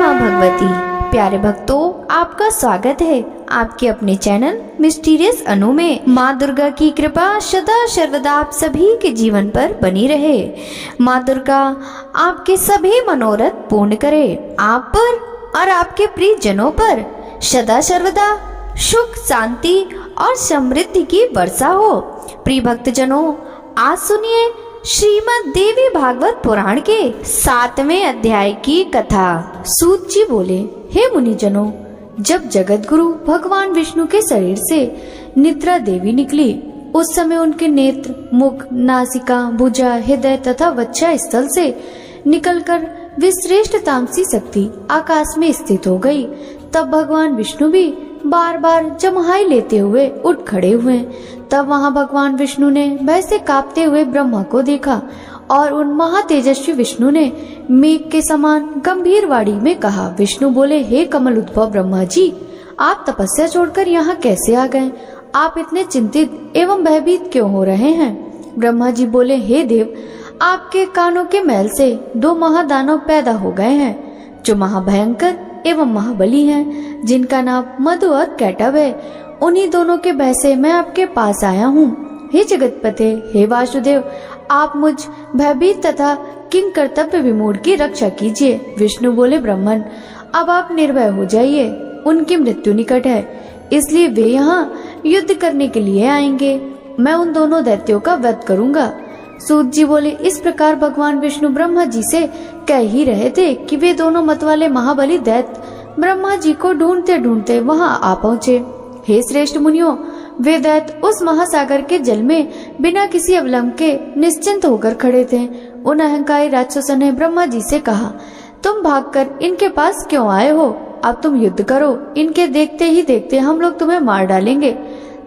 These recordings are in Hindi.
माँ भगवती। प्यारे भक्तों, आपका स्वागत है आपके अपने चैनल मिस्टीरियस अनु में। माँ दुर्गा की कृपा सदा सर्वदा आप सभी के जीवन पर बनी रहे। माँ दुर्गा आपके सभी मनोरथ पूर्ण करे। आप पर और आपके प्रियजनों पर सदा सर्वदा सुख, शांति और समृद्धि की वर्षा हो। प्रिय भक्तजनों, आज सुनिए श्रीमद् देवी भागवत पुराण के 7वें अध्याय की कथा। सूत जी बोले, हे मुनिजनों, जब जगत गुरु भगवान विष्णु के शरीर से निद्रा देवी निकली, उस समय उनके नेत्र, मुख, नासिका, भुजा, हृदय तथा वक्षा स्थल से निकलकर विश्रेष्ठ तामसी शक्ति आकाश में स्थित हो गई। तब भगवान विष्णु भी बार बार जमहाई लेते हुए उठ खड़े हुए। तब वहां भगवान विष्णु ने भय से कांपते हुए ब्रह्मा को देखा और उन महातेजस्वी विष्णु ने मेघ के समान गंभीर वाणी में कहा। विष्णु बोले, हे कमल उद्भव ब्रह्मा जी, आप तपस्या छोड़कर यहाँ कैसे आ गए? आप इतने चिंतित एवं भयभीत क्यों हो रहे हैं? ब्रह्मा जी बोले, हे देव, आपके कानों के मैल से 2 महादानव पैदा हो गए हैं, जो महाभयंकर एवं महाबली हैं, जिनका नाम मधु और कैटव है। उन्हीं दोनों के भय से मैं आपके पास आया हूँ। हे जगतपते, हे वासुदेव, आप मुझ भयभीत तथा किंग कर्तव्य विमूढ़ की रक्षा कीजिए। विष्णु बोले, ब्राह्मण, अब आप निर्भय हो जाइए, उनकी मृत्यु निकट है, इसलिए वे यहाँ युद्ध करने के लिए आएंगे। मैं उन दोनों दैत्यों का वध करूंगा। सूत जी बोले, इस प्रकार भगवान विष्णु ब्रह्मा जी से कह ही रहे थे कि वे दोनों मतवाले महाबली दैत्य ब्रह्मा जी को ढूंढते ढूंढते वहां आ पहुँचे। हे श्रेष्ठ मुनियों, वे दैत्य उस महासागर के जल में बिना किसी अवलंब के निश्चिंत होकर खड़े थे। उन अहंकारी राक्षसों ने ब्रह्मा जी से कहा, तुम भागकर इनके पास क्यों आए हो? अब तुम युद्ध करो, इनके देखते ही देखते हम लोग तुम्हें मार डालेंगे।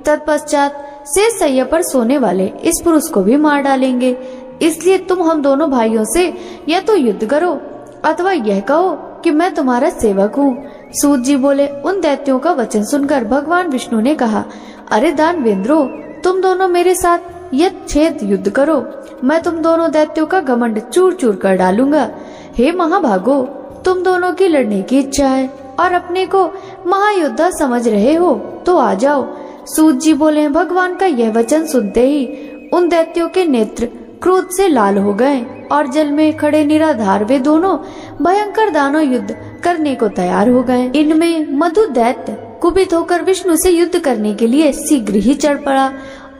तत्पश्चात शेष सैया पर सोने वाले इस पुरुष को भी मार डालेंगे। इसलिए तुम हम दोनों भाइयों से या तो युद्ध करो अथवा यह कहो कि मैं तुम्हारा सेवक हूँ। सूत जी बोले, उन दैत्यों का वचन सुनकर भगवान विष्णु ने कहा, अरे दानवेंद्रो, तुम दोनों मेरे साथ यथेच्छेद युद्ध करो, मैं तुम दोनों दैत्यों का घमंड चूर चूर कर डालूंगा। हे महाभागो, तुम दोनों की लड़ने की इच्छा है और अपने को महायोद्धा समझ रहे हो, तो आ जाओ। सूत जी बोले, भगवान का यह वचन सुनते ही उन दैत्यों के नेत्र क्रोध से लाल हो गए और जल में खड़े निराधार वे दोनों भयंकर दानव युद्ध करने को तैयार हो गए। इनमें मधु दैत्य कुपित होकर विष्णु से युद्ध करने के लिए शीघ्र ही चढ़ पड़ा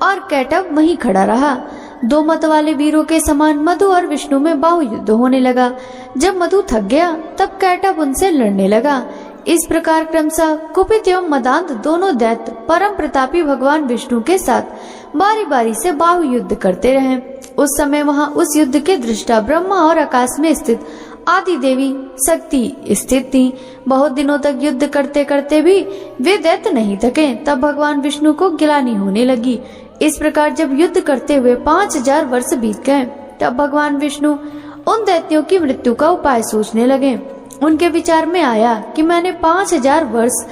और कैटव वहीं खड़ा रहा। 2 मत वाले वीरों के समान मधु और विष्णु में बाहु युद्ध होने लगा। जब मधु थक गया तब कैटव उनसे लड़ने लगा। इस प्रकार क्रमशः कुपित एवं मदांत दोनों दैत्य परम प्रतापी भगवान विष्णु के साथ बारी बारी से बाहु युद्ध करते रहे। उस समय वहां उस युद्ध के दृष्टा ब्रह्मा और आकाश में स्थित आदि देवी शक्ति स्थित थी। बहुत दिनों तक युद्ध करते करते भी वे दैत्य नहीं थके। तब भगवान विष्णु को गिलानी होने लगी। इस प्रकार जब युद्ध करते हुए 5000 वर्ष बीत गए, तब भगवान विष्णु उन दैत्यों की मृत्यु का उपाय सोचने लगे। उनके विचार में आया कि मैंने 5000 वर्ष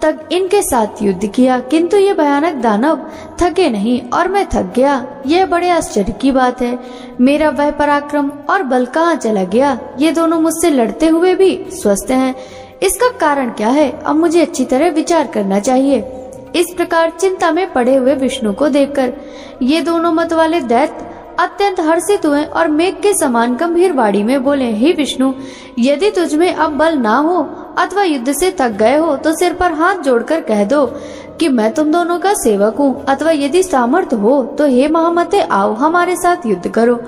तक इनके साथ युद्ध किया, किंतु ये भयानक दानव थके नहीं और मैं थक गया। यह बड़े आश्चर्य की बात है। मेरा वह पराक्रम और बल कहाँ चला गया? ये दोनों मुझसे लड़ते हुए भी स्वस्थ हैं। इसका कारण क्या है? अब मुझे अच्छी तरह विचार करना चाहिए। इस प्रकार चिंता में पड़े हुए विष्णु को देखकर ये दोनों मत वाले दैत्य अत्यंत हर्षित हुए और मेघ के समान गंभीर वाणी में बोले, हे विष्णु, यदि तुझमें अब बल ना हो अथवा युद्ध से थक गए हो तो सिर पर हाथ जोड़कर कह दो कि मैं तुम दोनों का सेवक हूँ, अथवा यदि सामर्थ्य हो तो हे महामते, आओ हमारे साथ युद्ध करो।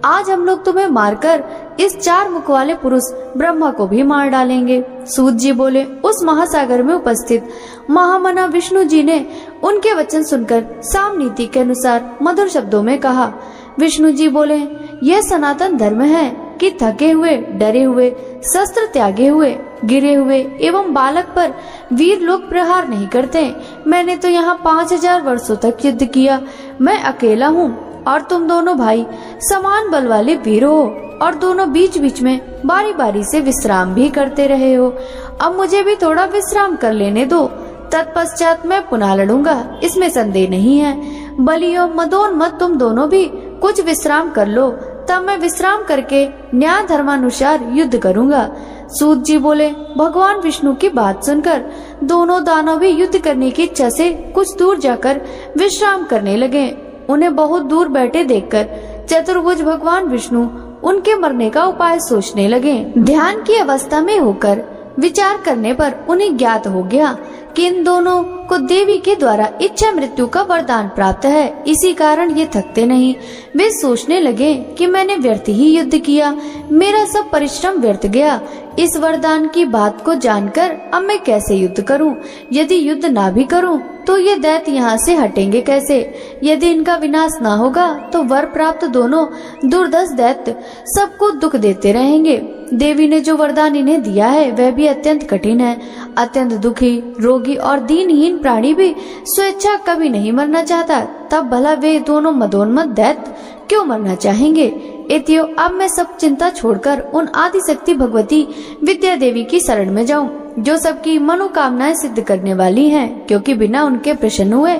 आज हम लोग तुम्हें मारकर इस 4 मुख वाले पुरुष ब्रह्मा को भी मार डालेंगे। सूत जी बोले, उस महासागर में उपस्थित महामना विष्णु जी ने उनके वचन सुनकर साम नीति के अनुसार मधुर शब्दों में कहा। विष्णु जी बोले, यह सनातन धर्म है कि थके हुए, डरे हुए, शस्त्र त्यागे हुए, गिरे हुए एवं बालक पर वीर लोग प्रहार नहीं करते। मैंने तो यहाँ 5000 वर्षों तक युद्ध किया। मैं अकेला हूँ और तुम दोनों भाई समान बल वाले वीर हो और दोनों बीच बीच में बारी बारी से विश्राम भी करते रहे हो। अब मुझे भी थोड़ा विश्राम कर लेने दो, तत्पश्चात मैं पुनः लड़ूंगा, इसमें संदेह नहीं है। बलियों मदोन्मत्त तुम दोनों भी कुछ विश्राम कर लो, तब मैं विश्राम करके न्याय धर्मानुसार युद्ध करूंगा। सूत जी बोले, भगवान विष्णु की बात सुनकर दोनों दानव भी युद्ध करने की इच्छा से कुछ दूर जाकर विश्राम करने लगे। उन्हें बहुत दूर बैठे देखकर चतुर्भुज भगवान विष्णु उनके मरने का उपाय सोचने लगे। ध्यान की अवस्था में होकर विचार करने पर उन्हें ज्ञात हो गया कि इन दोनों को देवी के द्वारा इच्छा मृत्यु का वरदान प्राप्त है। इसी कारण ये थकते नहीं। वे सोचने लगे कि मैंने व्यर्थ ही युद्ध किया, मेरा सब परिश्रम व्यर्थ गया। इस वरदान की बात को जानकर अब मैं कैसे युद्ध करूं? यदि युद्ध ना भी करूं तो ये दैत्य यहाँ से हटेंगे कैसे? यदि इनका विनाश ना होगा तो वर प्राप्त दोनों दुर्धर्ष दैत्य सबको दुख देते रहेंगे। देवी ने जो वरदान इन्हें दिया है वह भी अत्यंत कठिन है। अत्यंत दुखी, रोगी और दीनहीन प्राणी भी स्वेच्छा कभी नहीं मरना चाहता, तब भला वे दोनों मदोन्मत्त दैत्य क्यों मरना चाहेंगे? इतियो अब मैं सब चिंता छोड़कर उन आदि शक्ति भगवती विद्या देवी की शरण में जाऊं, जो सबकी मनोकामनाएं सिद्ध करने वाली हैं, क्योंकि बिना उनके प्रसन्न हुए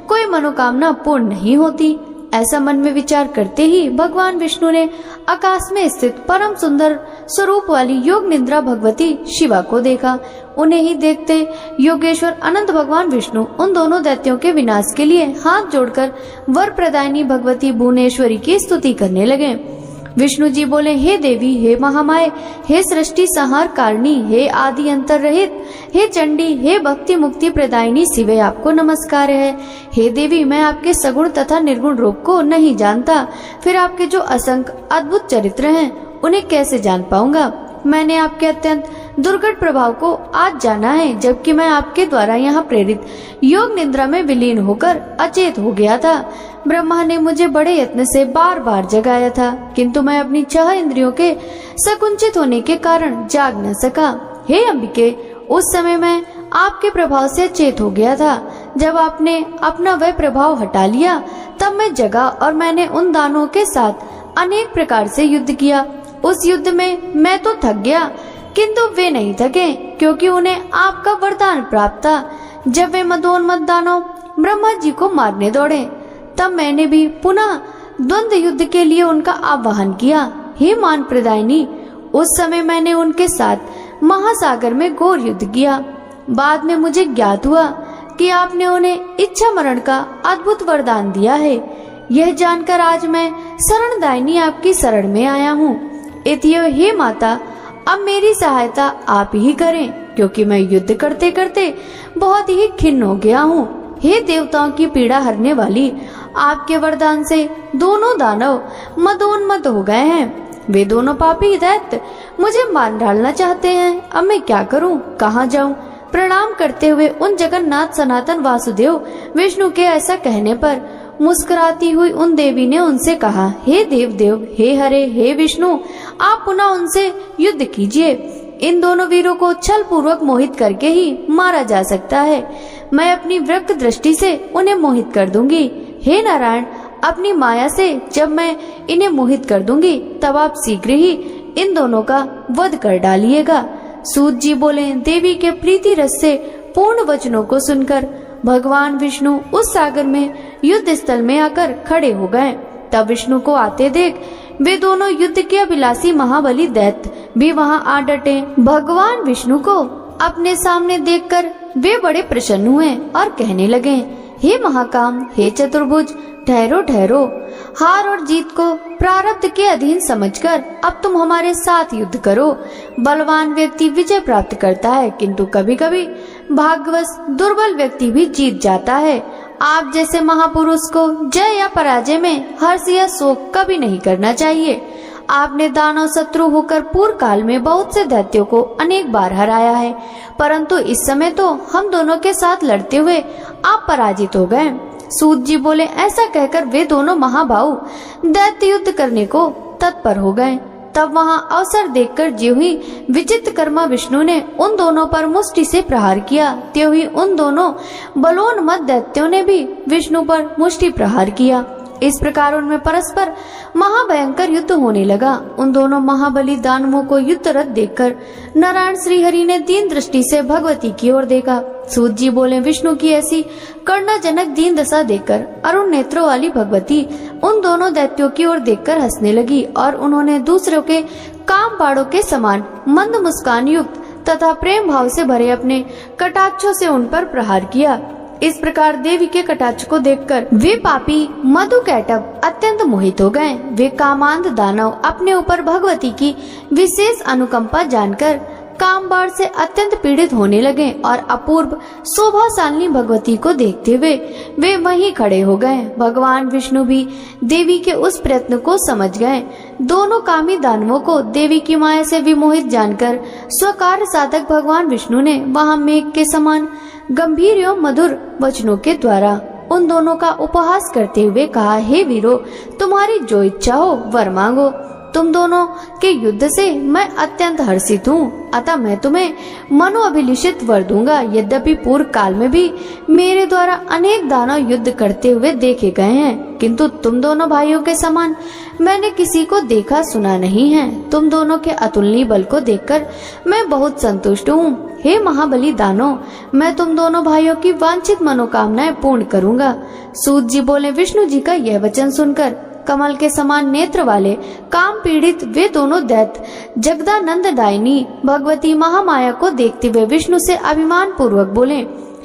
कोई मनोकामना पूर्ण नहीं होती। ऐसा मन में विचार करते ही भगवान विष्णु ने आकाश में स्थित परम सुंदर स्वरूप वाली योग निद्रा भगवती शिवा को देखा। उन्हें ही देखते योगेश्वर अनंत भगवान विष्णु उन दोनों दैत्यों के विनाश के लिए हाथ जोड़कर वर प्रदायिनी भगवती भुवनेश्वरी की स्तुति करने लगे। विष्णु जी बोले, हे देवी, हे महामाये, हे सृष्टि संहार कारिणी, हे आदि अंतर रहित, हे चंडी, हे भक्ति मुक्ति प्रदायिनी शिवे, आपको नमस्कार है। हे देवी, मैं आपके सगुण तथा निर्गुण रूप को नहीं जानता, फिर आपके जो असंख्य अद्भुत चरित्र हैं उन्हें कैसे जान पाऊंगा? मैंने आपके अत्यंत दुर्घट प्रभाव को आज जाना है, जबकि मैं आपके द्वारा यहाँ प्रेरित योग निद्रा में विलीन होकर अचेत हो गया था। ब्रह्मा ने मुझे बड़े यत्न से बार बार जगाया था, किंतु मैं अपनी 6 इंद्रियों के संकुचित होने के कारण जाग न सका। हे अंबिके, उस समय मैं आपके प्रभाव से अचेत हो गया था। जब आपने अपना वह प्रभाव हटा लिया तब मैं जगा और मैंने उन दानवों के साथ अनेक प्रकार से युद्ध किया। उस युद्ध में मैं तो थक गया, किंतु वे नहीं थके, क्योंकि उन्हें आपका वरदान प्राप्त था। जब वे मदोन्मत्त दानव ब्रह्मा जी को मारने दौड़े तब मैंने भी पुनः द्वंद्व युद्ध के लिए उनका आह्वान किया। हे मान प्रदायिनी, उस समय मैंने उनके साथ महासागर में घोर युद्ध किया। बाद में मुझे ज्ञात हुआ कि आपने उन्हें इच्छा मरण का अद्भुत वरदान दिया है। यह जानकर आज मैं शरणदायिनी आपकी शरण में आया हूँ। इतियो हे माता, अब मेरी सहायता आप ही करें, क्योंकि मैं युद्ध करते करते बहुत ही खिन्न हो गया हूँ। हे देवताओं की पीड़ा हरने वाली, आपके वरदान से दोनों दानव मदोन्मत्त हो गए हैं। वे दोनों पापी दैत्य मुझे मार डालना चाहते हैं। अब मैं क्या करूं? कहां जाऊं? प्रणाम करते हुए उन जगन्नाथ सनातन वासुदेव विष्णु के ऐसा कहने पर मुस्कुराती हुई उन देवी ने उनसे कहा, हे देव देव, हे हरे, हे विष्णु, आप पुनः उनसे युद्ध कीजिए। इन दोनों वीरों को छल पूर्वक मोहित करके ही मारा जा सकता है। मैं अपनी वृक्क दृष्टि से उन्हें मोहित कर दूंगी। हे नारायण, अपनी माया से जब मैं इन्हें मोहित कर दूंगी तब आप शीघ्र ही इन दोनों का वध कर डालिएगा। सूत जी बोले, देवी के प्रीति रस से पूर्ण वचनों को सुनकर भगवान विष्णु उस सागर में युद्ध स्थल में आकर खड़े हो गए। तब विष्णु को आते देख वे दोनों युद्ध के अभिलाषी महाबली दैत्य भी वहां आ डटे। भगवान विष्णु को अपने सामने देखकर वे बड़े प्रसन्न हुए और कहने लगे, हे महाकाम, हे चतुर्भुज, ठहरो ठहरो। हार और जीत को प्रारब्ध के अधीन समझकर अब तुम हमारे साथ युद्ध करो। बलवान व्यक्ति विजय प्राप्त करता है, किंतु कभी कभी भाग्यवश दुर्बल व्यक्ति भी जीत जाता है। आप जैसे महापुरुष को जय या पराजय में हर्ष या शोक कभी नहीं करना चाहिए। आपने दानव शत्रु होकर पूर्व काल में बहुत से दैत्यों को अनेक बार हराया है, परंतु इस समय तो हम दोनों के साथ लड़ते हुए आप पराजित हो गए। सूत जी बोले, ऐसा कहकर वे दोनों महाबाहु दैत्य युद्ध करने को तत्पर हो गए। तब वहां अवसर देखकर ज्यों ही विचित्र कर्मा विष्णु ने उन दोनों पर मुष्टि से प्रहार किया, त्यों ही उन दोनों बलोन्मत्त दैत्यों ने भी विष्णु पर मुष्टि प्रहार किया। इस प्रकार उनमें परस्पर महाभयंकर युद्ध होने लगा। उन दोनों महाबली दानवों को युद्धरत देखकर नारायण श्री हरि ने दीन दृष्टि से भगवती की ओर देखा। सूत जी बोले, विष्णु की ऐसी कर्णजनक दीन दशा देखकर अरुण नेत्रों वाली भगवती उन दोनों दैत्यों की ओर देखकर हंसने लगी और उन्होंने दूसरों के काम बाड़ों के समान मंद मुस्कान युक्त तथा प्रेम भाव से भरे अपने कटाक्षों से उन पर प्रहार किया। इस प्रकार देवी के कटाक्ष को देखकर वे पापी मधु कैटभ अत्यंत मोहित हो गए। वे कामांध दानव अपने ऊपर भगवती की विशेष अनुकंपा जानकर कामबाण से अत्यंत पीड़ित होने लगे और अपूर्व शोभाशालिनी भगवती को देखते हुए वे वहीं खड़े हो गए। भगवान विष्णु भी देवी के उस प्रयत्न को समझ गए। दोनों कामी दानवों को देवी की माया से विमोहित जानकर स्वकार्य साधक भगवान विष्णु ने वहां मेघ के समान गंभीर एवं मधुर वचनों के द्वारा उन दोनों का उपहास करते हुए कहा, हे वीरो, तुम्हारी जो इच्छा हो वर मांगो। तुम दोनों के युद्ध से मैं अत्यंत हर्षित हूँ, अतः मैं तुम्हें मनोअभिलिषित वर दूंगा। यद्यपि पूर्व काल में भी मेरे द्वारा अनेक दानव युद्ध करते हुए देखे गए हैं, किंतु तुम दोनों भाइयों के समान मैंने किसी को देखा सुना नहीं है। तुम दोनों के अतुलनीय बल को देखकर मैं बहुत संतुष्ट हूँ। हे महाबली दानव, मैं तुम दोनों भाइयों की वांछित मनोकामनाएं पूर्ण करूंगा। सूत जी बोले, विष्णु जी का यह वचन सुनकर कमल के समान नेत्र वाले काम पीड़ित वे दोनों दैत्य जगदानंद दायिनी भगवती महामाया को देखते हुए विष्णु से अभिमान पूर्वक बोले,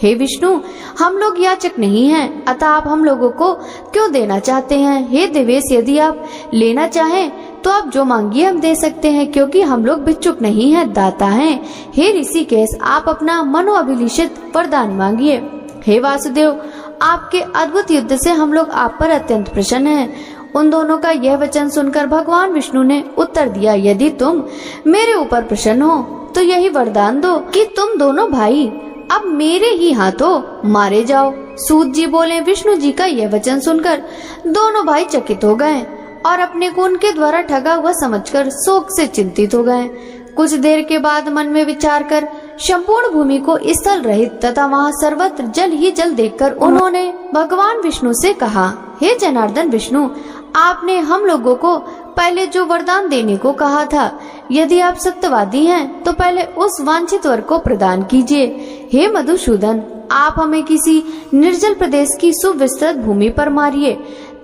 हे विष्णु, हम लोग याचक नहीं हैं, अतः आप हम लोगों को क्यों देना चाहते हैं? हे देवेश, यदि आप लेना चाहें तो आप जो मांगिए हम दे सकते हैं, क्योंकि हम लोग भिक्षुक नहीं हैं, दाता हैं। हे ऋषिकेश, आप अपना मनोअभिलिषित वरदान मांगिए। हे वासुदेव, आपके अद्भुत युद्ध से हम लोग आप पर अत्यंत प्रसन्न हैं। उन दोनों का यह वचन सुनकर भगवान विष्णु ने उत्तर दिया, यदि तुम मेरे ऊपर प्रसन्न हो तो यही वरदान दो कि तुम दोनों भाई अब मेरे ही हाथों मारे जाओ। सूत जी बोले, विष्णु जी का यह वचन सुनकर दोनों भाई चकित हो गए और अपने को उनके द्वारा ठगा हुआ समझकर शोक से चिंतित हो गए। कुछ देर के बाद मन में विचार कर संपूर्ण भूमि को स्थल रहित तथा वहाँ सर्वत्र जल ही जल देखकर उन्होंने भगवान विष्णु से कहा, हे जनार्दन विष्णु, आपने हम लोगों को पहले जो वरदान देने को कहा था, यदि आप सत्यवादी हैं तो पहले उस वांछित वर को प्रदान कीजिए। हे मधुसूदन, आप हमें किसी निर्जल प्रदेश की सुविस्तृत भूमि पर मारिए,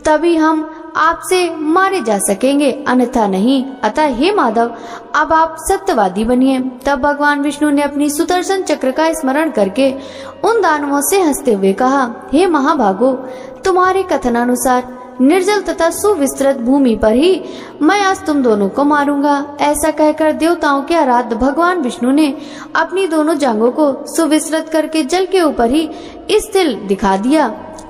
तभी हम आपसे मारे जा सकेंगे, अन्यथा नहीं। अतः हे माधव, अब आप सत्यवादी बनिए। तब भगवान विष्णु ने अपनी सुदर्शन चक्र का स्मरण करके उन दानवों से हंसते हुए कहा, हे महाभागो, तुम्हारे कथनानुसार निर्जल तथा सुविस्तृत भूमि पर ही मैं आज तुम दोनों को मारूंगा। ऐसा कहकर देवताओं के आराध्य भगवान विष्णु ने अपनी दोनों जांघों को सुविस्तृत करके जल के ऊपर ही स्थिर दिखा दिया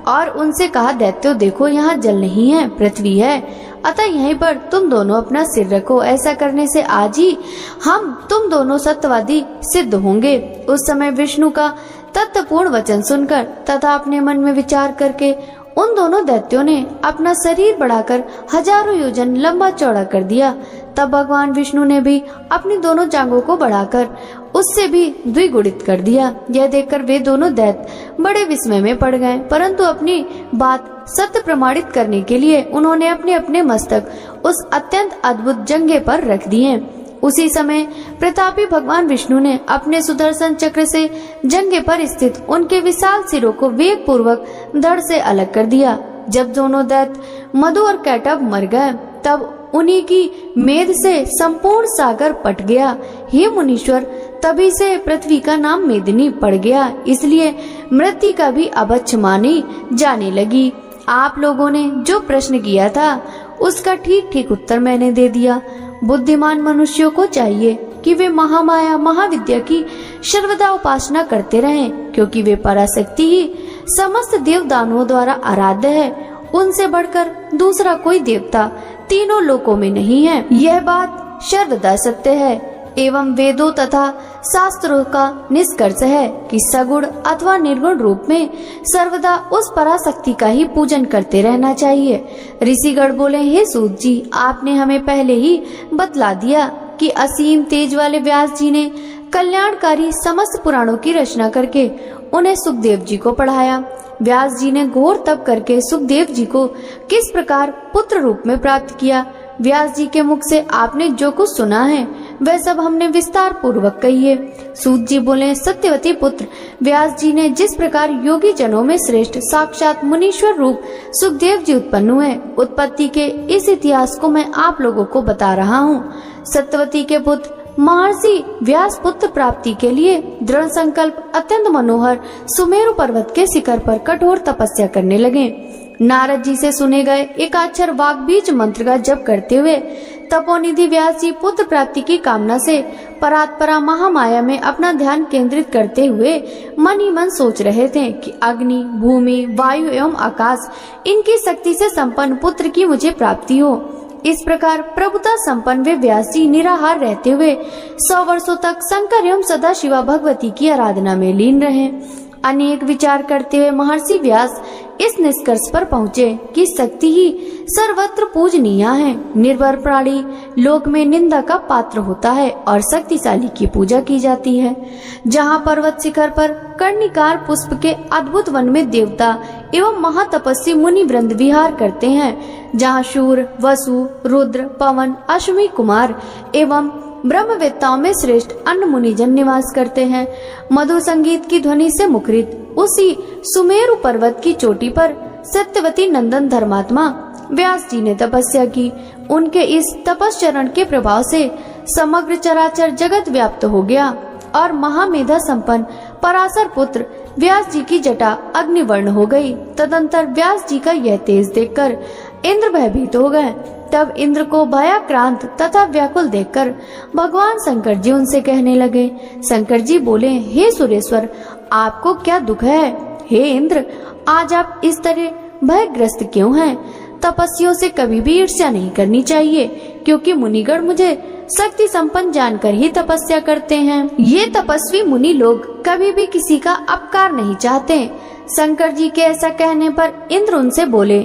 और उनसे कहा, दैत्यो देखो, यहाँ जल नहीं है, पृथ्वी है, अतः यहीं पर तुम दोनों अपना सिर रखो। ऐसा करने से आज ही हम तुम दोनों सत्यवादी सिद्ध होंगे। उस समय विष्णु का तत्वपूर्ण वचन सुनकर तथा अपने मन में विचार करके उन दोनों दैत्यों ने अपना शरीर बढ़ाकर हजारों योजन लंबा चौड़ा कर दिया। तब भगवान विष्णु ने भी अपनी दोनों जांघों को बढ़ाकर उससे भी द्विगुणित कर दिया। यह देखकर वे दोनों दैत्य बड़े विस्मय में पड़ गए, परंतु अपनी बात सत्य प्रमाणित करने के लिए उन्होंने अपने अपने मस्तक उस अत्यंत अद्भुत जंघे पर रख दिए। उसी समय प्रतापी भगवान विष्णु ने अपने सुदर्शन चक्र से जंघे पर स्थित उनके विशाल सिरों को वेग पूर्वक धड़ से अलग कर दिया। जब दोनों दैत्य मधु और कैटभ मर गए, तब उन्हीं की मेद से संपूर्ण सागर पट गया। हे मुनीश्वर, तभी से पृथ्वी का नाम मेदिनी पड़ गया, इसलिए मृत्तिका भी अभक्ष मानी जाने लगी। आप लोगों ने जो प्रश्न किया था उसका ठीक ठीक उत्तर मैंने दे दिया। बुद्धिमान मनुष्यों को चाहिए कि वे महामाया महाविद्या की सर्वदा उपासना करते रहें, क्योंकि वे पराशक्ति ही समस्त देव दानवों द्वारा आराध्य है। उनसे बढ़कर दूसरा कोई देवता तीनों लोकों में नहीं है। यह बात सर्वदा सत्य है एवं वेदों तथा शास्त्रों का निष्कर्ष है कि सगुण अथवा निर्गुण रूप में सर्वदा उस पराशक्ति का ही पूजन करते रहना चाहिए। ऋषिगण बोले, हे सूत जी, आपने हमें पहले ही बतला दिया कि असीम तेज वाले व्यास जी ने कल्याणकारी समस्त पुराणों की रचना करके उन्हें सुखदेव जी को पढ़ाया। व्यास जी ने घोर तप करके सुखदेव जी को किस प्रकार पुत्र रूप में प्राप्त किया। व्यास जी के मुख से आपने जो कुछ सुना है वह सब हमने विस्तार पूर्वक कही है। सूत जी बोले, सत्यवती पुत्र, व्यास जी ने जिस प्रकार योगी जनों में श्रेष्ठ साक्षात मुनीश्वर रूप सुखदेव जी उत्पन्न हुए, उत्पत्ति के इस इतिहास को मैं आप लोगों को बता रहा हूँ। सत्यवती के पुत्र महर्षि व्यास पुत्र प्राप्ति के लिए दृढ़ संकल्प अत्यंत मनोहर सुमेरु पर्वत के शिखर पर कठोर तपस्या करने लगे। नारद जी से सुने गए एकाक्षर वाग बीज मंत्र का जप करते हुए तपोनिधि व्यास जी पुत्र प्राप्ति की कामना से परात्परा महामाया में अपना ध्यान केंद्रित करते हुए मन ही मन सोच रहे थे कि अग्नि, भूमि, वायु एवं आकाश इनकी शक्ति से संपन्न पुत्र की मुझे प्राप्ति हो। इस प्रकार प्रभुता संपन्न वे व्यास जी निराहार रहते हुए 100 वर्षों तक शंकर एवं सदा शिवा भगवती की आराधना में लीन रहे। अनेक विचार करते हुए महर्षि व्यास इस निष्कर्ष पर पहुँचे कि शक्ति ही सर्वत्र पूजनीय है। निर्भर प्राणी लोक में निंदा का पात्र होता है और शक्तिशाली की पूजा की जाती है। जहाँ पर्वत शिखर पर कर्णिकार पुष्प के अद्भुत वन में देवता एवं महातपस्वी मुनि वृंद विहार करते हैं, जहाँ शूर, वसु, रुद्र, पवन, अश्विनी कुमार एवं ब्रह्मवेत्ताओं में श्रेष्ठ अन्य मुनिजन निवास करते हैं। मधुर संगीत की ध्वनि से मुखरित उसी सुमेरु पर्वत की चोटी पर सत्यवती नंदन धर्मात्मा व्यास जी ने तपस्या की। उनके इस तपस्चरण के प्रभाव से समग्र चराचर जगत व्याप्त हो गया और महामेधा संपन्न पराशर पुत्र व्यास जी की जटा अग्निवर्ण हो गई। तदंतर व्यास जी का यह तेज देखकर इंद्र भयभीत हो गए। तब इंद्र को भयाक्रांत तथा व्याकुल देखकर भगवान शंकर जी उनसे कहने लगे। शंकर जी बोले, हे सुरेश्वर, आपको क्या दुख है? हे इंद्र, आज आप इस तरह भयग्रस्त क्यों हैं? तपस्वियों से कभी भी ईर्ष्या नहीं करनी चाहिए, क्योंकि मुनिगण मुझे शक्ति संपन्न जानकर ही तपस्या करते हैं। ये तपस्वी मुनि लोग कभी भी किसी का अपकार नहीं चाहते। शंकर जी के ऐसा कहने पर इंद्र उनसे बोले,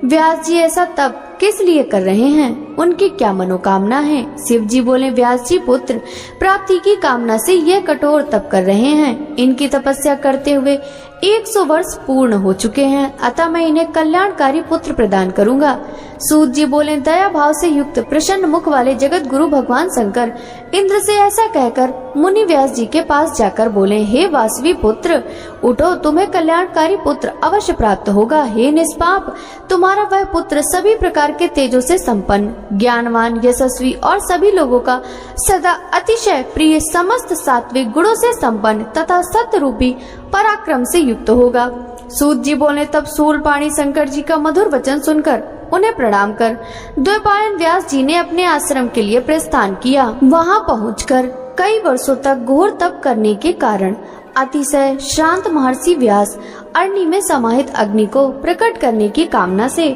व्यास जी ऐसा तप किस लिए कर रहे हैं? उनकी क्या मनोकामना है? शिव जी बोले, व्यास जी पुत्र प्राप्ति की कामना से यह कठोर तप कर रहे हैं। इनकी तपस्या करते हुए 100 वर्ष पूर्ण हो चुके हैं, अतः मैं इन्हें कल्याणकारी पुत्र प्रदान करूंगा। सूत जी बोले, दया भाव से युक्त प्रसन्न मुख वाले जगत गुरु भगवान शंकर इंद्र से ऐसा कहकर मुनि व्यास जी के पास जाकर बोले, हे वासवी पुत्र, उठो, तुम्हें कल्याणकारी पुत्र अवश्य प्राप्त होगा। हे निष्पाप, तुम्हारा वह पुत्र सभी प्रकार के तेजों से संपन्न, ज्ञानवान, यशस्वी और सभी लोगों का सदा अतिशय प्रिय, समस्त सात्विक गुणों से संपन्न तथा सत्य रूपी पराक्रम से युक्त होगा। सूत जी बोले, तब शूलपाणी शंकर जी का मधुर वचन सुनकर उन्हें प्रणाम कर द्वैपायन व्यास जी ने अपने आश्रम के लिए प्रस्थान किया। वहां पहुंचकर कई वर्षों तक घोर तप करने के कारण अतिशय श्रांत महर्षि व्यास अरणी में समाहित अग्नि को प्रकट करने की कामना से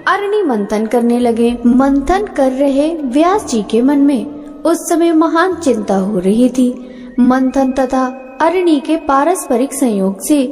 अरणी मंथन करने लगे। मंथन कर रहे व्यास जी के मन में उस समय महान चिंता हो रही थी। मंथन तथा अरणी के पारस्परिक संयोग से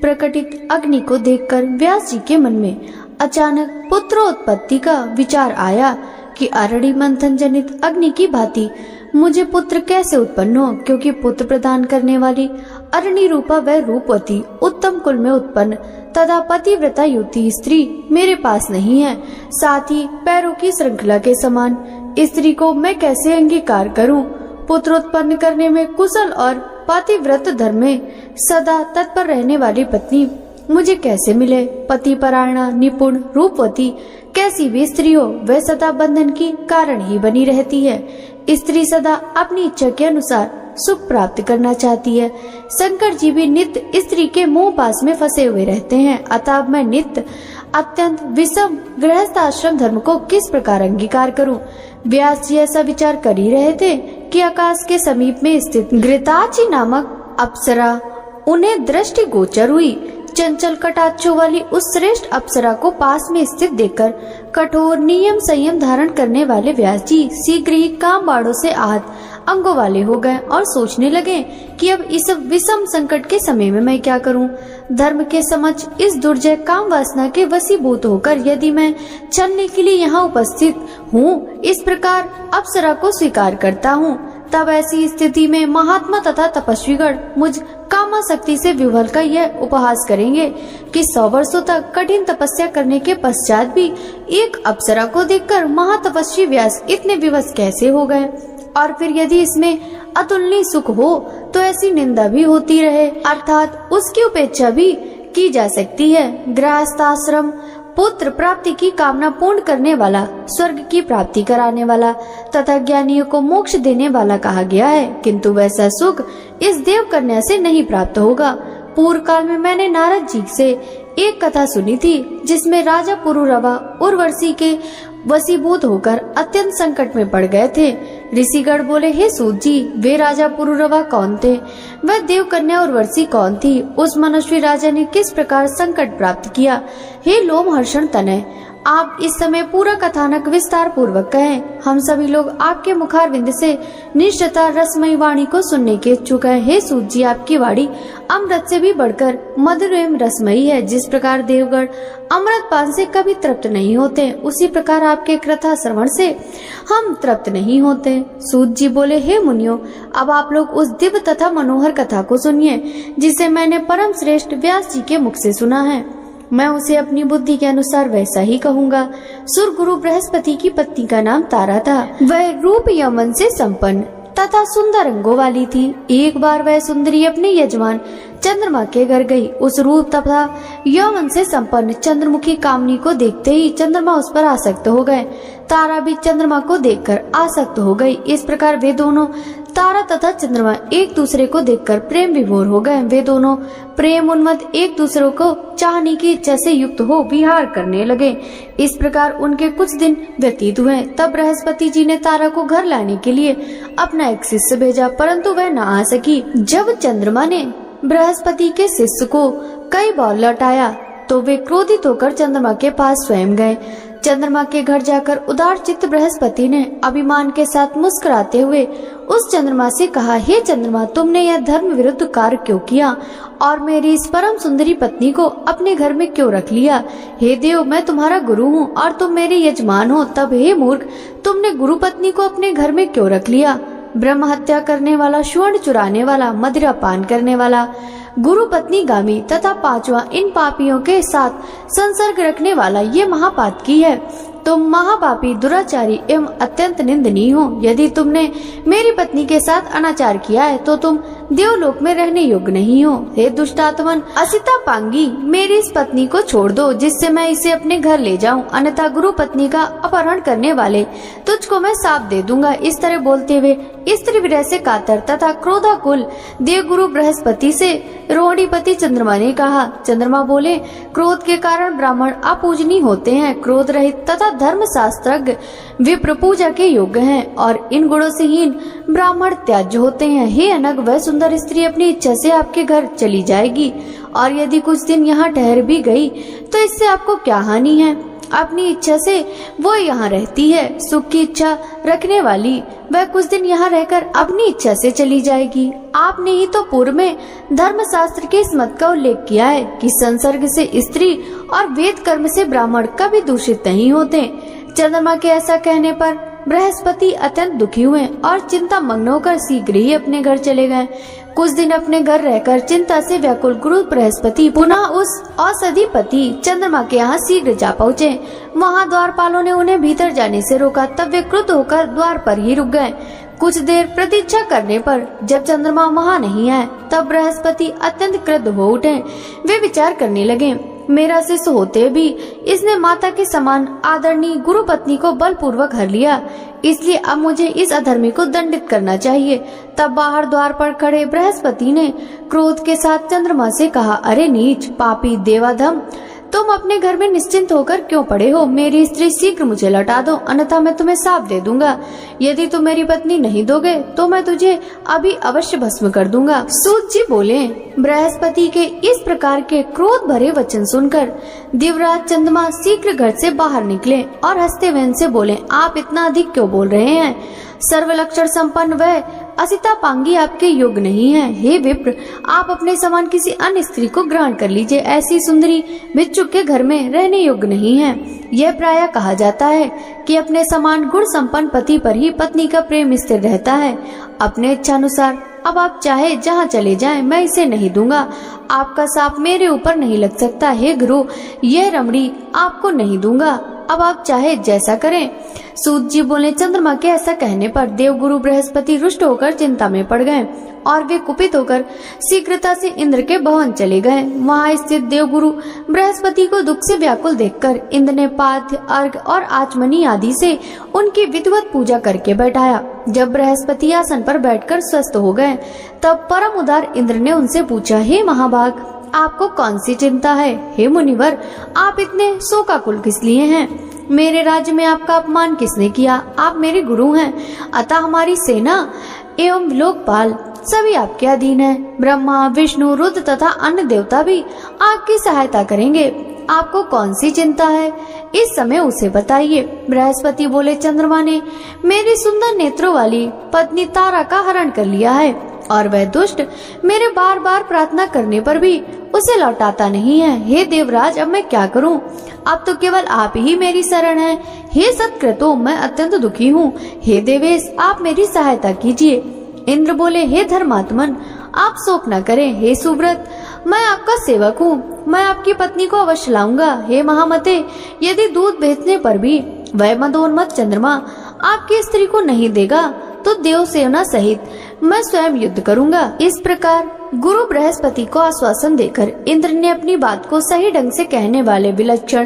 प्रकटित अग्नि को देखकर व्यास जी के मन में अचानक पुत्रोत्पत्ति का विचार आया कि अरणी मंथन जनित अग्नि की भांति मुझे पुत्र कैसे उत्पन्न हो, क्योंकि पुत्र प्रदान करने वाली अरणी रूपा वह रूपवती उत्तम कुल में उत्पन्न तथा पतिव्रता युवती स्त्री मेरे पास नहीं है। साथ ही पैरों की श्रृंखला के समान स्त्री को मैं कैसे अंगीकार करूं? पुत्र उत्पन्न करने में कुशल और पतिव्रत धर्म में सदा तत्पर रहने वाली पत्नी मुझे कैसे मिले? पति परायणा, निपुण, रूपवती कैसी भी स्त्री हो, वह सदा बंधन की कारण ही बनी रहती है। स्त्री सदा अपनी इच्छा के अनुसार सुख प्राप्त करना चाहती है। शंकर जी भी नित्य स्त्री के मोह पास में फंसे हुए रहते हैं, अतः मैं नित्य अत्यंत विषम गृहस्थ आश्रम धर्म को किस प्रकार अंगीकार करूं? व्यास जी ऐसा विचार कर ही रहे थे कि आकाश के समीप में स्थित घृताची नामक अप्सरा उन्हें दृष्टि गोचर हुई। चंचल कटाक्षों वाली उस श्रेष्ठ अप्सरा को पास में स्थित देखकर कठोर नियम संयम धारण करने वाले व्यास जी शीघ्र ही काम बाड़ों से आहत अंगों वाले हो गए और सोचने लगे कि अब इस विषम संकट के समय में मैं क्या करूं? धर्म के समक्ष इस दुर्जय काम वासना के वशीभूत होकर यदि मैं छलने के लिए यहाँ उपस्थित हूँ, इस प्रकार अप्सरा को स्वीकार करता हूँ, तब ऐसी स्थिति में महात्मा तथा तपस्वीगण मुझ कामा शक्ति से विवल का यह उपहास करेंगे कि 100 वर्षों तक कठिन तपस्या करने के पश्चात भी एक अप्सरा को देखकर महातपस्वी व्यास इतने विवश कैसे हो गए। और फिर यदि इसमें अतुलनीय सुख हो तो ऐसी निंदा भी होती रहे, अर्थात उसकी उपेक्षा भी की जा सकती है। गृहस्थाश्रम पुत्र प्राप्ति की कामना पूर्ण करने वाला, स्वर्ग की प्राप्ति कराने वाला तथा ज्ञानियों को मोक्ष देने वाला कहा गया है, किंतु वैसा सुख इस देव कन्या से नहीं प्राप्त होगा। पूर्व काल में मैंने नारद जी से एक कथा सुनी थी जिसमें राजा पुरुरवा उर्वशी के वशीभूत होकर अत्यंत संकट में पड़ गए थे। ऋषिगण बोले, हे सूत जी, वे राजा पुरुरवा कौन थे? वह देव कन्या उर्वशी कौन थी? उस मनस्वी राजा ने किस प्रकार संकट प्राप्त किया? हे लोमहर्षण तनय, आप इस समय पूरा कथानक विस्तार पूर्वक कहें। हम सभी लोग आपके मुखारविंद से निष्ठता रसमयी वाणी को सुनने के इच्छुक हैं। हे सूत जी, आपकी वाणी अमृत से भी बढ़कर मधुर एवं रसमयी है। जिस प्रकार देवगण अमृत पान से कभी तृप्त नहीं होते, उसी प्रकार आपके कथा श्रवण से हम तृप्त नहीं होते। सूत जी बोले, हे मुनियों, अब आप लोग उस दिव्य तथा मनोहर कथा को सुनिए जिसे मैंने परम श्रेष्ठ व्यास जी के मुख से सुना है। मैं उसे अपनी बुद्धि के अनुसार वैसा ही कहूँगा। सुर गुरु बृहस्पति की पत्नी का नाम तारा था। वह रूप यौवन से संपन्न तथा सुंदर अंगों वाली थी। एक बार वह सुंदरी अपने यजमान चंद्रमा के घर गई। उस रूप तथा यौवन से संपन्न चंद्रमुखी कामनी को देखते ही चंद्रमा उस पर आसक्त हो गए। तारा भी चंद्रमा को देखकर आसक्त हो गई। इस प्रकार वे दोनों, तारा तथा चंद्रमा, एक दूसरे को देखकर प्रेम विभोर हो गए। वे दोनों प्रेम उन्मत्त एक दूसरे को चाहने की इच्छा से युक्त हो विहार करने लगे। इस प्रकार उनके कुछ दिन व्यतीत हुए। तब बृहस्पति जी ने तारा को घर लाने के लिए अपना एक शिष्य भेजा, परंतु वह न आ सकी। जब चंद्रमा ने बृहस्पति के शिष्य को कई बार लौटाया तो वे क्रोधित होकर चंद्रमा के पास स्वयं गए। चंद्रमा के घर जाकर उदार चित्त बृहस्पति ने अभिमान के साथ मुस्कुराते हुए उस चंद्रमा से कहा, हे चंद्रमा, तुमने यह धर्म विरुद्ध कार्य क्यों किया और मेरी इस परम सुंदरी पत्नी को अपने घर में क्यों रख लिया? हे देव, मैं तुम्हारा गुरु हूँ और तुम मेरे यजमान हो, तब हे मूर्ख, तुमने गुरु पत्नी को अपने घर में क्यों रख लिया? ब्रह्म हत्या करने वाला, स्वर्ण चुराने वाला, मदिरा पान करने वाला, गुरु पत्नी गामी तथा पांचवा इन पापियों के साथ संसर्ग रखने वाला ये महापात की है। तुम महापापी, दुराचारी एवं अत्यंत निंदनीय हो। यदि तुमने मेरी पत्नी के साथ अनाचार किया है तो तुम देवलोक में रहने योग्य नहीं हो। हे दुष्टात्मन, असिता पांगी, मेरी इस पत्नी को छोड़ दो जिससे मैं इसे अपने घर ले जाऊं, अन्यथा गुरु पत्नी का अपहरण करने वाले तुझको मैं शाप दे दूंगा। इस तरह बोलते हुए स्त्री विरह से कातर तथा क्रोधाकुल देवगुरु बृहस्पति से रोहिणीपति चंद्रमा ने कहा। चंद्रमा बोले, क्रोध के कारण ब्राह्मण अपूजनीय होते हैं, क्रोध रहित तथा धर्म शास्त्रज्ञ विप्र पूजा के योग्य हैं और इन गुणों से हीन ब्राह्मण त्याज्य होते हैं। हे अनग, वह सुंदर स्त्री अपनी इच्छा से आपके घर चली जाएगी और यदि कुछ दिन यहाँ ठहर भी गई तो इससे आपको क्या हानि है? अपनी इच्छा से वो यहाँ रहती है। सुख की इच्छा रखने वाली वह कुछ दिन यहाँ रहकर अपनी इच्छा से चली जाएगी। आपने ही तो पूर्व में धर्म शास्त्र के इस मत का उल्लेख किया है कि संसर्ग से स्त्री और वेद कर्म से ब्राह्मण कभी दूषित नहीं होते। चंद्रमा के ऐसा कहने पर बृहस्पति अत्यंत दुखी हुए और चिंता मग्न होकर शीघ्र ही अपने घर चले गए। कुछ दिन अपने घर रहकर चिंता से व्याकुल गुरु बृहस्पति पुनः उस औषधिपति चंद्रमा के यहाँ शीघ्र जा पहुँचे। वहाँ द्वारपालों ने उन्हें भीतर जाने से रोका, तब वे क्रुद्ध होकर द्वार पर ही रुक गए। कुछ देर प्रतीक्षा करने पर जब चंद्रमा वहाँ नहीं आए तब बृहस्पति अत्यंत क्रुद्ध हो उठे। वे विचार करने लगे, मेरा शिष्य होते भी इसने माता के समान आदरणीय गुरु पत्नी को बलपूर्वक हर लिया, इसलिए अब मुझे इस अधर्मी को दंडित करना चाहिए। तब बाहर द्वार पर खड़े बृहस्पति ने क्रोध के साथ चंद्रमा से कहा, अरे नीच, पापी, देवाधम, तुम अपने घर में निश्चिंत होकर क्यों पड़े हो? मेरी स्त्री शीघ्र मुझे लौटा दो, अन्यथा मैं तुम्हें शाप दे दूंगा। यदि तुम मेरी पत्नी नहीं दोगे तो मैं तुझे अभी अवश्य भस्म कर दूंगा। सूत जी बोले, बृहस्पति के इस प्रकार के क्रोध भरे वचन सुनकर दिवराज चंद्रमा शीघ्र घर से बाहर निकले और हंसते हुए से बोले, आप इतना अधिक क्यों बोल रहे हैं? सर्वलक्षण संपन्न वह असिता पांगी आपके योग्य नहीं है। हे विप्र, आप अपने समान किसी अन्य स्त्री को ग्रहण कर लीजिए। ऐसी सुंदरी भिक्षुक के घर में रहने योग्य नहीं है। यह प्रायः कहा जाता है कि अपने समान गुण संपन्न पति पर ही पत्नी का प्रेम स्थिर रहता है। अपने इच्छानुसार अब आप चाहे जहाँ चले जाएं, मैं इसे नहीं दूंगा। आपका साप मेरे ऊपर नहीं लग सकता। हे गुरु, यह रमणी आपको नहीं दूंगा। अब आप चाहे जैसा करें। सूत जी बोले, चंद्रमा के ऐसा कहने पर देवगुरु बृहस्पति रुष्ट होकर चिंता में पड़ गए और वे कुपित होकर शीघ्रता से इंद्र के भवन चले गए। वहां स्थित देवगुरु बृहस्पति को दुख से व्याकुल देखकर इंद्र ने पाद्य, अर्घ और आचमनी आदि से उनकी विधिवत पूजा करके बैठाया। जब बृहस्पति आसन पर बैठकर स्वस्थ हो गए, तब परम उदार इंद्र ने उनसे पूछा, हे महाभाग, आपको कौन सी चिंता है? हे मुनिवर, आप इतने शोकाकुल किस लिए हैं? मेरे राज्य में आपका अपमान किसने किया? आप मेरे गुरु हैं, अतः हमारी सेना एवं लोकपाल सभी आपके अधीन हैं। ब्रह्मा, विष्णु, रुद्र तथा अन्य देवता भी आपकी सहायता करेंगे। आपको कौन सी चिंता है? इस समय उसे बताइए। बृहस्पति बोले, चंद्रमा ने मेरी सुंदर नेत्रों वाली पत्नी तारा का हरण कर लिया है और वह दुष्ट मेरे बार बार प्रार्थना करने पर भी उसे लौटाता नहीं है। हे देवराज, अब मैं क्या करूं? अब तो केवल आप ही मेरी शरण है। हे सत्कृतो, मैं अत्यंत दुखी हूँ। हे देवेश, आप मेरी सहायता कीजिए। इंद्र बोले, हे धर्मात्मन, आप शोक न करें। हे सुव्रत, मैं आपका सेवक हूँ, मैं आपकी पत्नी को अवश्य लाऊंगा। हे महामते, यदि दूध बेचने पर भी वह मदोन्मत्त चंद्रमा आपकी स्त्री को नहीं देगा तो देव सेना सहित मैं स्वयं युद्ध करूंगा। इस प्रकार गुरु बृहस्पति को आश्वासन देकर इंद्र ने अपनी बात को सही ढंग से कहने वाले विलक्षण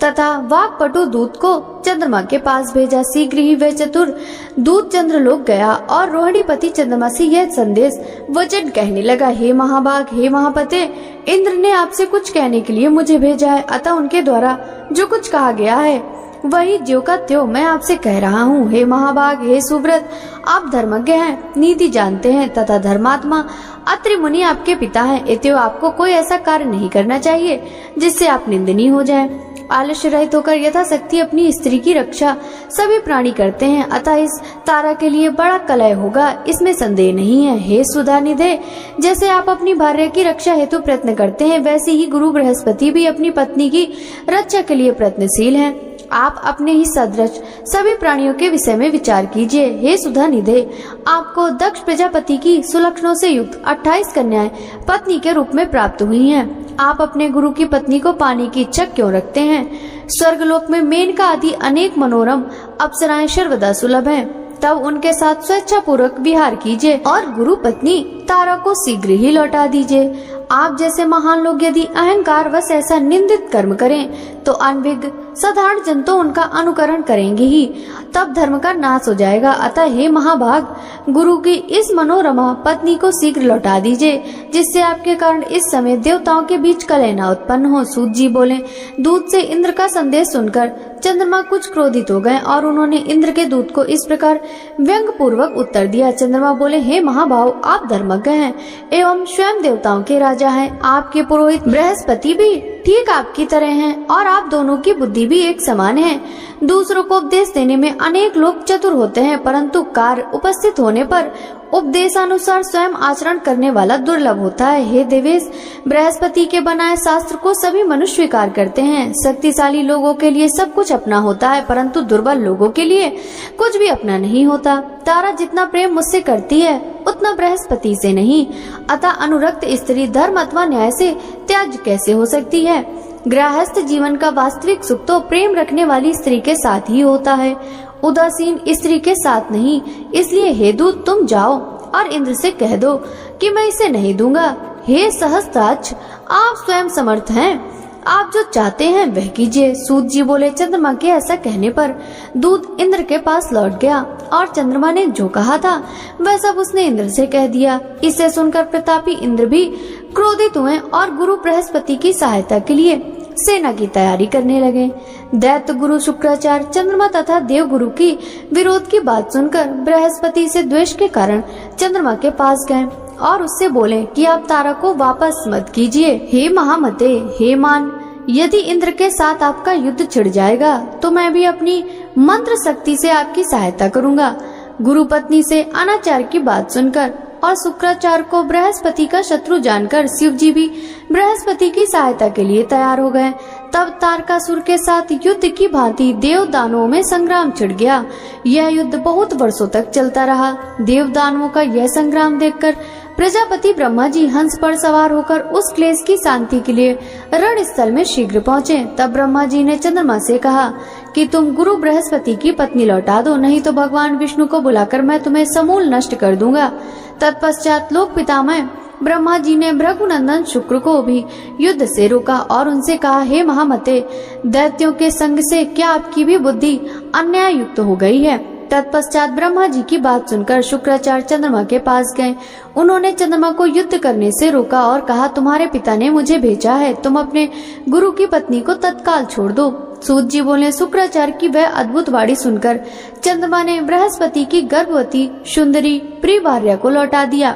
तथा वाक्पटु दूत को चंद्रमा के पास भेजा। शीघ्र ही वह चतुर दूत चंद्रलोक गया और रोहिणीपति चंद्रमा से यह संदेश वचन कहने लगा, हे महाभाग, हे महापते, इंद्र ने आपसे कुछ कहने के लिए मुझे भेजा है, अतः उनके द्वारा जो कुछ कहा गया है वही ज्यों का त्यों मैं आपसे कह रहा हूँ। हे महाभाग, हे सुव्रत, आप धर्मज्ञ हैं, नीति जानते हैं तथा धर्मात्मा। अत्रि मुनि आपके पिता हैं, इत्यो आपको कोई ऐसा कार्य नहीं करना चाहिए जिससे आप निंदनीय हो जाएं। आलस्य रहित होकर यथाशक्ति अपनी स्त्री की रक्षा सभी प्राणी करते हैं, अतः इस तारा के लिए बड़ा कलह होगा, इसमें संदेह नहीं है। हे सुधा निधे, जैसे आप अपनी भार्या की रक्षा हेतु प्रयत्न करते हैं, वैसे ही गुरु बृहस्पति भी अपनी पत्नी की रक्षा के लिए प्रयत्नशील हैं। आप अपने ही सदृश सभी प्राणियों के विषय में विचार कीजिए। हे सुधा निधे, आपको दक्ष प्रजापति की सुलक्षणों से युक्त 28 कन्याएं पत्नी के रूप में प्राप्त हुई हैं। आप अपने गुरु की पत्नी को पाने की इच्छा क्यों रखते हैं? स्वर्गलोक में मेनका आदि अनेक मनोरम अप्सराएं सर्वदा सुलभ हैं। तब उनके साथ स्वेच्छा पूर्वक विहार कीजिए और गुरु पत्नी तारा को शीघ्र ही लौटा दीजिए। आप जैसे महान लोग यदि अहंकार वश ऐसा निंदित कर्म करें तो अनभिज्ञ साधारण जन तो उनका अनुकरण करेंगे ही, तब धर्म का नाश हो जाएगा। अतः हे महाभाग, गुरु की इस मनोरमा पत्नी को शीघ्र लौटा दीजिए, जिससे आपके कारण इस समय देवताओं के बीच कलह न उत्पन्न हो। सूत जी बोले, दूत से इंद्र का संदेश सुनकर चंद्रमा कुछ क्रोधित हो गए और उन्होंने इंद्र के दूत को इस प्रकार व्यंग पूर्वक उत्तर दिया। चंद्रमा बोले, हे महाभाव, आप धर्मज्ञ हैं एवं स्वयं देवताओं के राजा हैं। आपके पुरोहित बृहस्पति भी ठीक आपकी तरह हैं और आप दोनों की बुद्धि भी एक समान है। दूसरों को उपदेश देने में अनेक लोग चतुर होते हैं, परंतु कार्य उपस्थित होने पर उपदेशानुसार स्वयं आचरण करने वाला दुर्लभ होता है। हे देवेश, बृहस्पति के बनाए शास्त्र को सभी मनुष्य स्वीकार करते हैं। शक्तिशाली लोगों के लिए सब कुछ अपना होता है, परंतु दुर्बल लोगों के लिए कुछ भी अपना नहीं होता। तारा जितना प्रेम मुझसे करती है उतना बृहस्पति से नहीं, अतः अनुरक्त स्त्री धर्म अथवा न्याय से त्याज्य कैसे हो सकती है? गृहस्थ जीवन का वास्तविक सुख तो प्रेम रखने वाली स्त्री के साथ ही होता है, उदासीन स्त्री के साथ नहीं। इसलिए हे दूत, तुम जाओ और इंद्र से कह दो कि मैं इसे नहीं दूंगा। हे सहस्त्राक्ष, आप स्वयं समर्थ हैं, आप जो चाहते हैं वह कीजिए। सूत जी बोले, चंद्रमा के ऐसा कहने पर दूत इंद्र के पास लौट गया और चंद्रमा ने जो कहा था वह सब उसने इंद्र से कह दिया। इसे सुनकर प्रतापी इंद्र भी क्रोधित हुए और गुरु बृहस्पति की सहायता के लिए सेना की तैयारी करने लगे। दैत्य गुरु शुक्राचार्य चंद्रमा तथा देव गुरु की विरोध की बात सुनकर बृहस्पति से द्वेष के कारण चंद्रमा के पास गए और उससे बोले कि आप तारा को वापस मत कीजिए। हे महामते, हे मान, यदि इंद्र के साथ आपका युद्ध छिड़ जाएगा तो मैं भी अपनी मंत्र शक्ति से आपकी सहायता करूंगा। गुरु पत्नी से अनाचार की बात सुनकर और शुक्राचार्य को बृहस्पति का शत्रु जानकर शिव जी भी बृहस्पति की सहायता के लिए तैयार हो गए। तब तारकासुर के साथ युद्ध की भांति देव दानवों में संग्राम छिड़ गया। यह युद्ध बहुत वर्षों तक चलता रहा। देव दानवों का यह संग्राम देखकर प्रजापति ब्रह्मा जी हंस पर सवार होकर उस क्लेश की शांति के लिए रण स्थल में शीघ्र पहुँचे। तब ब्रह्मा जी ने चंद्रमा से कहा कि तुम गुरु बृहस्पति की पत्नी लौटा दो, नहीं तो भगवान विष्णु को बुलाकर मैं तुम्हें समूल नष्ट कर दूंगा। तत्पश्चात लोक पितामह ब्रह्मा जी ने भृगुनंदन शुक्र को भी युद्ध से रोका और उनसे कहा, हे महामते, दैत्यों के संग से क्या आपकी भी बुद्धि अन्याय युक्त हो गई है? तत्पश्चात ब्रह्मा जी की बात सुनकर शुक्राचार्य चंद्रमा के पास गए। उन्होंने चंद्रमा को युद्ध करने से रोका और कहा, तुम्हारे पिता ने मुझे भेजा है, तुम अपने गुरु की पत्नी को तत्काल छोड़ दो। सूत जी बोले, शुक्राचार्य की वह अद्भुत वाणी सुनकर चंद्रमा ने बृहस्पति की गर्भवती सुंदरी प्रिय भार्या को लौटा दिया।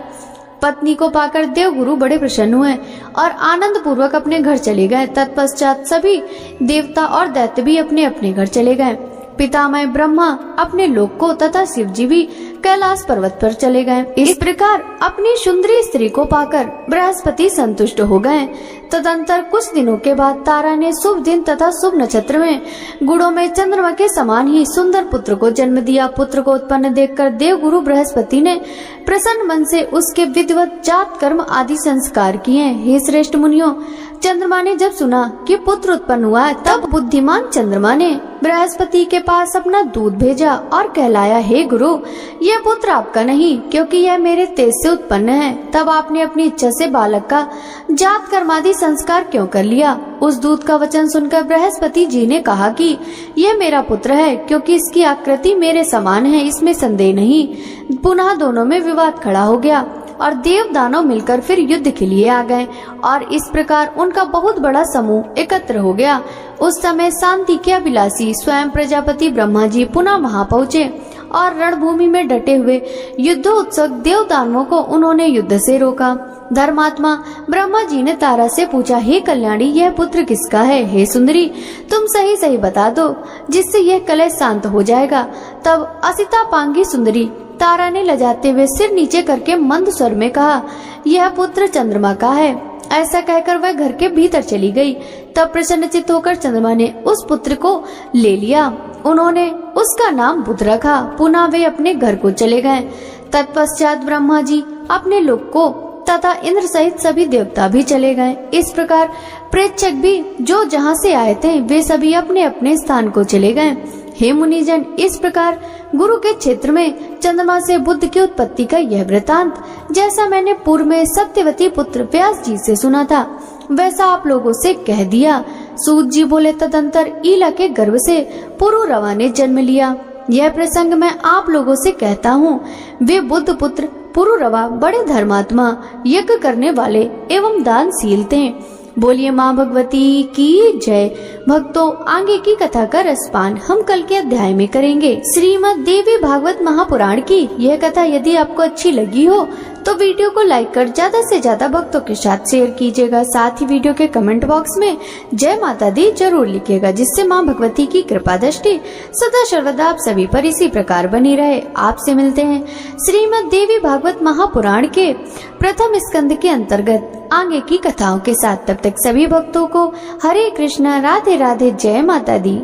पत्नी को पाकर देवगुरु बड़े प्रसन्न हुए और आनंद पूर्वक अपने घर चले गए। तत्पश्चात सभी देवता और दैत्य भी अपने अपने घर चले गए। पितामह ब्रह्मा अपने लोक को तथा शिव जी भी कैलाश पर्वत पर चले गए। इस प्रकार अपनी सुंदरी स्त्री को पाकर बृहस्पति संतुष्ट हो गए। तदंतर कुछ दिनों के बाद तारा ने शुभ दिन तथा शुभ नक्षत्र में गुणों में चंद्रमा के समान ही सुंदर पुत्र को जन्म दिया। पुत्र को उत्पन्न देखकर देवगुरु बृहस्पति ने प्रसन्न मन से उसके विधिवत जात कर्म आदि संस्कार किए। हे श्रेष्ठ मुनियों, चंद्रमा ने जब सुना कि पुत्र उत्पन्न हुआ है, तब बुद्धिमान चंद्रमा ने बृहस्पति के पास अपना दूत भेजा और कहलाया, हे गुरु, यह पुत्र आपका नहीं, क्योंकि यह मेरे तेज से उत्पन्न है। तब आपने अपनी इच्छा से बालक का जात कर्मादि संस्कार क्यों कर लिया? उस दूत का वचन सुनकर बृहस्पति जी ने कहा कि यह मेरा पुत्र है, क्योंकि इसकी आकृति मेरे समान है, इसमें संदेह नहीं। पुनः दोनों में विवाद खड़ा हो गया और देव दानव मिलकर फिर युद्ध के लिए आ गए और इस प्रकार उनका बहुत बड़ा समूह एकत्र हो गया। उस समय शांति के अभिलाषी स्वयं प्रजापति ब्रह्मा जी पुनः वहां पहुँचे और रणभूमि में डटे हुए युद्धोत्सुक देव दानवों को उन्होंने युद्ध से रोका। धर्मात्मा ब्रह्मा जी ने तारा से पूछा, हे कल्याणी, यह पुत्र किसका है? हे सुंदरी, तुम सही सही बता दो, जिससे यह कलह शांत हो जाएगा। तब असिता पांगी सुंदरी तारा ने लजाते हुए सिर नीचे करके मंद स्वर में कहा, यह पुत्र चंद्रमा का है। ऐसा कहकर वह घर के भीतर चली गई। तब प्रसन्नचित्त होकर चंद्रमा ने उस पुत्र को ले लिया। उन्होंने उसका नाम बुध रखा। पुनः वे अपने घर को चले गए। तत्पश्चात ब्रह्मा जी अपने लोक को तथा इंद्र सहित सभी देवता भी चले गए। इस प्रकार प्रेक्षक भी जो जहाँ से आए थे वे सभी अपने अपने स्थान को चले गए। हे मुनिजन, इस प्रकार गुरु के क्षेत्र में चंद्रमा से बुद्ध की उत्पत्ति का यह वृतांत, जैसा मैंने पूर्व में सत्यवती पुत्र व्यास जी से सुना था, वैसा आप लोगों से कह दिया। सूत जी बोले, तदंतर ईला के गर्भ से पुरुरवा ने जन्म लिया। यह प्रसंग मैं आप लोगों से कहता हूँ। वे बुद्ध पुत्र पुरुरवा बड़े धर्मात्मा, यज्ञ करने वाले एवं दानशील थे। बोलिए माँ भगवती की जय। भक्तों, आगे की कथा का रसपान हम कल के अध्याय में करेंगे। श्रीमद् देवी भागवत महापुराण की यह कथा यदि आपको अच्छी लगी हो तो वीडियो को लाइक कर ज्यादा से ज्यादा भक्तों के साथ शेयर कीजिएगा। साथ ही वीडियो के कमेंट बॉक्स में जय माता दी जरूर लिखिएगा, जिससे माँ भगवती की कृपा दृष्टि सदा सर्वदा आप सभी पर इसी प्रकार बनी रहे। आपसे मिलते हैं श्रीमद् देवी भागवत महापुराण के प्रथम स्कंद के अंतर्गत आगे की कथाओं के साथ। तब तक सभी भक्तों को हरे कृष्णा, राधे राधे, जय माता दी।